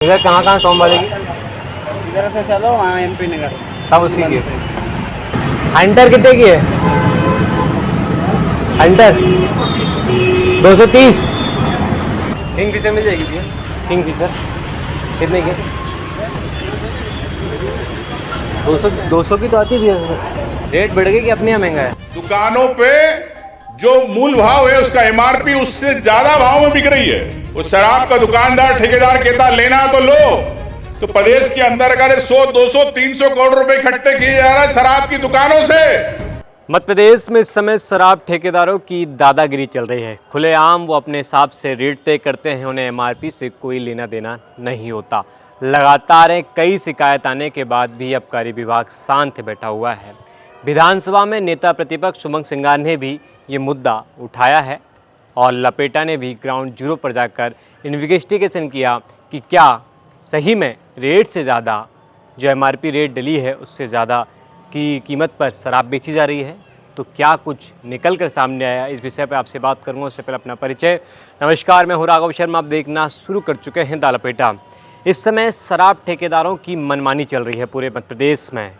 इधर कहाँ कहाँ सॉम वाले की? इधर से चलो वहाँ MP नगर सब उसी की है। हंटर कितने की है? हंटर 230। किंग फिशर मिल जाएगी भैया? किंग फिशर कितने की? 200 की तो आती है भैया। रेट बढ़ गई कि अपने यहाँ महंगा है? दुकानों पे जो मूल भाव है उसका MRP उससे ज्यादा भाव में बिक रही है। वो शराब का दुकानदार ठेकेदार कहता लेना तो लो, तो प्रदेश के अंदर अगर 100, 200, 300 करोड़ रुपए इकट्ठे किए जा रहे हैं शराब की दुकानों से। मध्य प्रदेश में इस समय शराब ठेकेदारों की दादागिरी चल रही है। खुलेआम वो अपने हिसाब से रेट तय करते हैं, उन्हें MRP से कोई लेना देना नहीं होता। लगातार कई शिकायत आने के बाद भी आबकारी विभाग शांत बैठा हुआ है। विधानसभा में नेता प्रतिपक्ष उमंग सिंगार ने भी ये मुद्दा उठाया है और लपेटा ने भी ग्राउंड जीरो पर जाकर इन्वेस्टिगेशन किया कि क्या सही में रेट से ज़्यादा जो MRP रेट डली है उससे ज़्यादा की कीमत पर शराब बेची जा रही है। तो क्या कुछ निकल कर सामने आया, इस विषय पर आपसे बात करूंगा। उससे पहले अपना परिचय। नमस्कार, मैं हूं राघव शर्मा। आप देखना शुरू कर चुके हैं द लपेटा। इस समय शराब ठेकेदारों की मनमानी चल रही है पूरे मध्य प्रदेश में।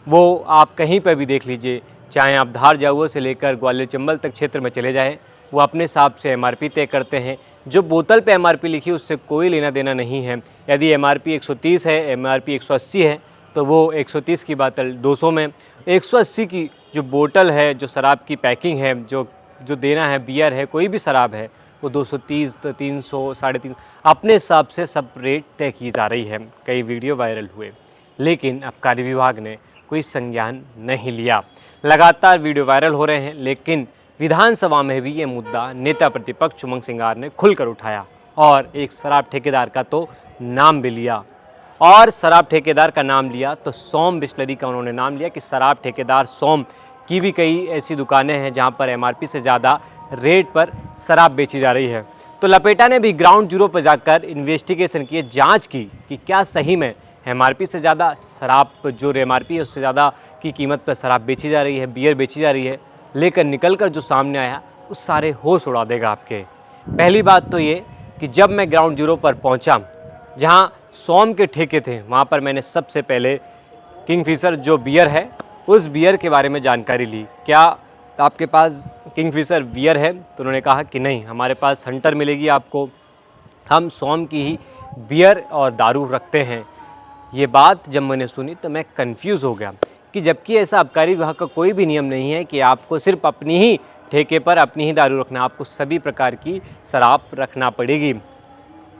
वो आप कहीं पर भी देख लीजिए, चाहे आप धार जाऊआ से लेकर ग्वालियर चंबल तक क्षेत्र में चले जाएँ, वो अपने हिसाब से MRP तय करते हैं। जो बोतल पे MRP लिखी उससे कोई लेना देना नहीं है। यदि MRP 130 है, MRP 180 है, तो वो 130 की बोतल 200 में, 180 की जो बोतल है, जो शराब की पैकिंग है, जो देना है, बियर है, कोई भी शराब है, वो 230, 300, 350 अपने हिसाब से सब रेट तय की जा रही है। कई वीडियो वायरल हुए, लेकिन आबकारी विभाग ने कोई संज्ञान नहीं लिया। लगातार वीडियो वायरल हो रहे हैं, लेकिन विधानसभा में भी ये मुद्दा नेता प्रतिपक्ष उमंग सिंगार ने खुलकर उठाया और एक शराब ठेकेदार का तो नाम भी लिया। और शराब ठेकेदार का नाम लिया तो सोम बिस्लरी का उन्होंने नाम लिया कि शराब ठेकेदार सोम की भी कई ऐसी दुकानें हैं जहां पर MRP से ज़्यादा रेट पर शराब बेची जा रही है। तो लपेटा ने भी ग्राउंड जीरो पर जाकर इन्वेस्टिगेशन की, जांच की कि क्या सही में MRP से ज़्यादा शराब, जो MRP है उससे ज़्यादा की कीमत पर शराब बेची जा रही है, बियर बेची जा रही है। लेकर निकल कर जो सामने आया वो सारे होश उड़ा देगा आपके। पहली बात तो ये कि जब मैं ग्राउंड जीरो पर पहुँचा जहाँ सोम के ठेके थे, वहाँ पर मैंने सबसे पहले किंग फिशर जो बियर है उस बियर के बारे में जानकारी ली। क्या आपके पास किंग फिशर बियर है? तो उन्होंने कहा कि नहीं, हमारे पास हंटर मिलेगी आपको, हम सोम की ही बियर और दारू रखते हैं। ये बात जब मैंने सुनी तो मैं कंफ्यूज हो गया कि जबकि ऐसा आबकारी विभाग का कोई भी नियम नहीं है कि आपको सिर्फ अपनी ही ठेके पर अपनी ही दारू रखना, आपको सभी प्रकार की शराब रखना पड़ेगी।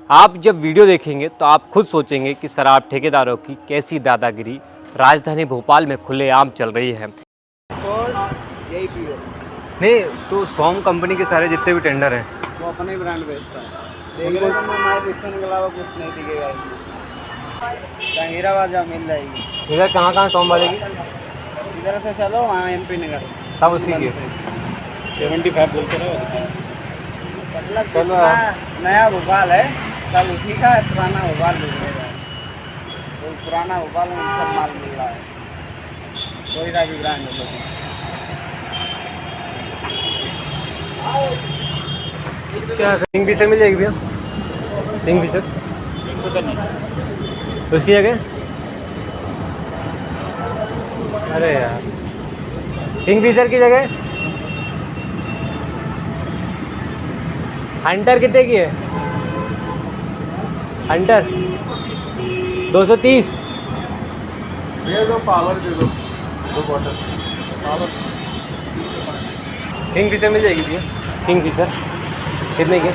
आप जब वीडियो देखेंगे तो आप खुद सोचेंगे कि शराब ठेकेदारों की कैसी दादागिरी राजधानी भोपाल में खुलेआम चल रही है। यही पियो, नहीं तो सोम कंपनी के सारे जितने भी टेंडर हैं वो अपने ब्रांड बेचता है। देख रहे हो तुम, हमारे स्टोन के अलावा कुछ नहीं दिखेगा इसमें। जहांगीराबाद जहाँ मिल जाएगी। इधर कहाँ कहाँ सोम वाले की? इधर से चलो वहाँ MP नगर सब उसी की है। 75 बोलते रहो। मतलब चलो नया भोपाल है, सब उसी का है, पुराना भोपाल मिल रहा है। तो पुराना भोपाल में सब माल मिल रहा है, कोई सा भी ब्रांड है। क्या किंग फिशर मिल जाएगी भैया? किंग फिशर तो उसकी जगह, अरे यार, किंग फिशर की जगह हंटर कितने की है? हंटर 230। ये दो पावर दे दो, 2 बॉटल पावर। किंग फिशर मिल जाएगी भैया? किंग फिशर कितने की?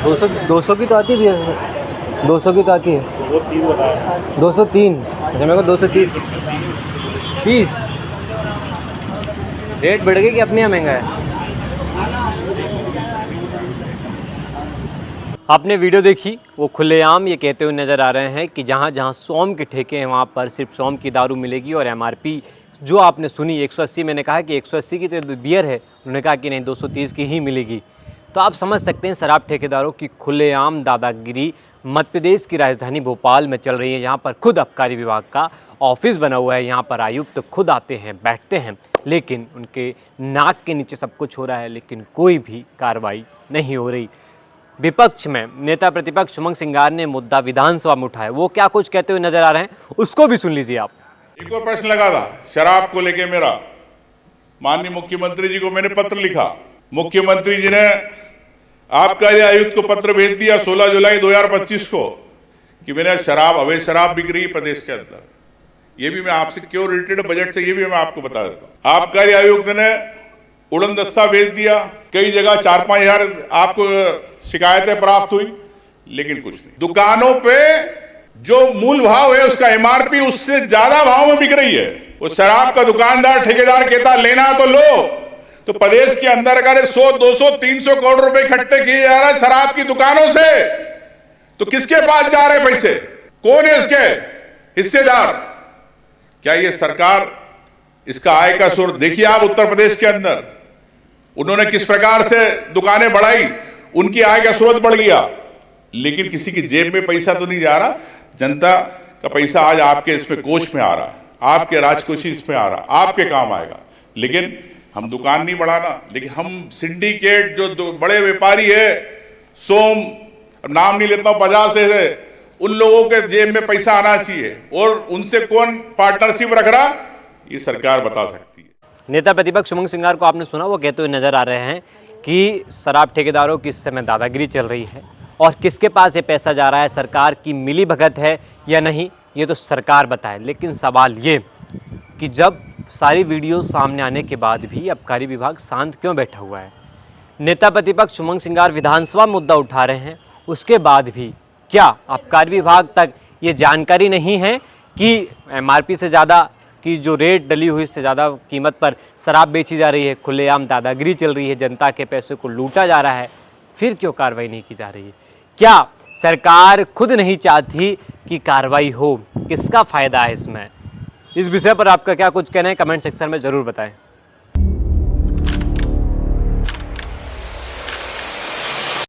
200 की तो आती है भैया। 200 की तो आती है। 203। अच्छा, मेरे को 230 30 रेट बढ़ गई कि अपने यहाँ महंगा है? आपने वीडियो देखी, वो खुलेआम ये कहते हुए नज़र आ रहे हैं कि जहाँ जहाँ सोम के ठेके हैं वहाँ पर सिर्फ सोम की दारू मिलेगी और MRP जो आपने सुनी 180, मैंने कहा कि 180 की तो बियर है, उन्होंने कहा कि नहीं 230 की ही मिलेगी। तो आप समझ सकते हैं शराब ठेकेदारों की खुलेआम दादागिरी मध्य प्रदेश की राजधानी भोपाल में चल रही है। यहाँ पर खुद आबकारी विभाग का ऑफिस बना हुआ है, यहाँ पर आयुक्त खुद आते हैं, बैठते हैं, लेकिन उनके नाक के नीचे सब कुछ हो रहा है, लेकिन कोई भी कार्रवाई नहीं हो रही। विपक्ष में नेता प्रतिपक्ष उमंग सिंगार ने मुद्दा विधानसभा में उठाया। वो क्या कुछ कहते हुए नजर आ रहे हैं उसको भी सुन लीजिए आप। एक और प्रश्न लगा था शराब को लेके मेरा, माननीय मुख्यमंत्री जी को मैंने पत्र लिखा। मुख्यमंत्री जी ने आबकारी आयुक्त को पत्र भेज दिया 16 जुलाई 2025 को कि मेरा शराब, अवैध शराब बिक रही है प्रदेश के अंदर। ये भी मैं आपसे क्यों रिलेटेड बजट से ये भी मैं आपको बता देता हूँ। आबकारी आयुक्त ने उड़न दस्ता भेज दिया, कई जगह 4-5 हजार आपको शिकायतें प्राप्त हुई, लेकिन कुछ नहीं। दुकानों पे जो मूल भाव है उसका एमआरपी उससे ज्यादा भाव में बिक रही है। वो शराब का दुकानदार ठेकेदार कहता लेना तो लो, तो प्रदेश के अंदर अगर 100, 200, 300 करोड़ रुपए इकट्ठे किए जा रहे हैं शराब की दुकानों से, तो किसके पास जा रहे पैसे? कौन है इसके हिस्सेदार? क्या ये सरकार इसका आय का स्रोत देखिए आप उत्तर प्रदेश के अंदर उन्होंने किस प्रकार से दुकानें बढ़ाई, उनकी आय का स्रोत बढ़ गया, लेकिन किसी की जेब में पैसा तो नहीं जा रहा। जनता का पैसा आज आपके इसमें कोष में आ रहा है, आपके राजकोषी इसमें आ रहा है, आपके काम आएगा। लेकिन हम दुकान नहीं बढ़ाना, लेकिन हम सिंडिकेट जो बड़े व्यापारी है, सोम नाम नहीं लेता हूं, 50 है, उन लोगों के जेब में पैसा आना चाहिए और उनसे कौन पार्टनरशिप रख रहा ये सरकार बता सकती है। नेता प्रतिपक्ष उमंग सिंगार को आपने सुना, वो कहते हुए नजर आ रहे हैं कि शराब ठेकेदारों की इस समय दादागिरी चल रही है और किसके पास ये पैसा जा रहा है, सरकार की मिली भगत है या नहीं, ये तो सरकार बताए। लेकिन सवाल ये कि जब सारी वीडियो सामने आने के बाद भी आबकारी विभाग शांत क्यों बैठा हुआ है? नेता प्रतिपक्ष उमंग सिंगार विधानसभा मुद्दा उठा रहे हैं, उसके बाद भी क्या आबकारी विभाग तक ये जानकारी नहीं है कि एमआरपी से ज़्यादा की जो रेट डली हुई इससे ज़्यादा कीमत पर शराब बेची जा रही है, खुलेआम दादागिरी चल रही है, जनता के पैसे को लूटा जा रहा है, फिर क्यों कार्रवाई नहीं की जा रही है? क्या सरकार खुद नहीं चाहती कि कार्रवाई हो? किसका फ़ायदा है इसमें? इस विषय पर आपका क्या कुछ कहना है कमेंट सेक्शन में ज़रूर बताएं।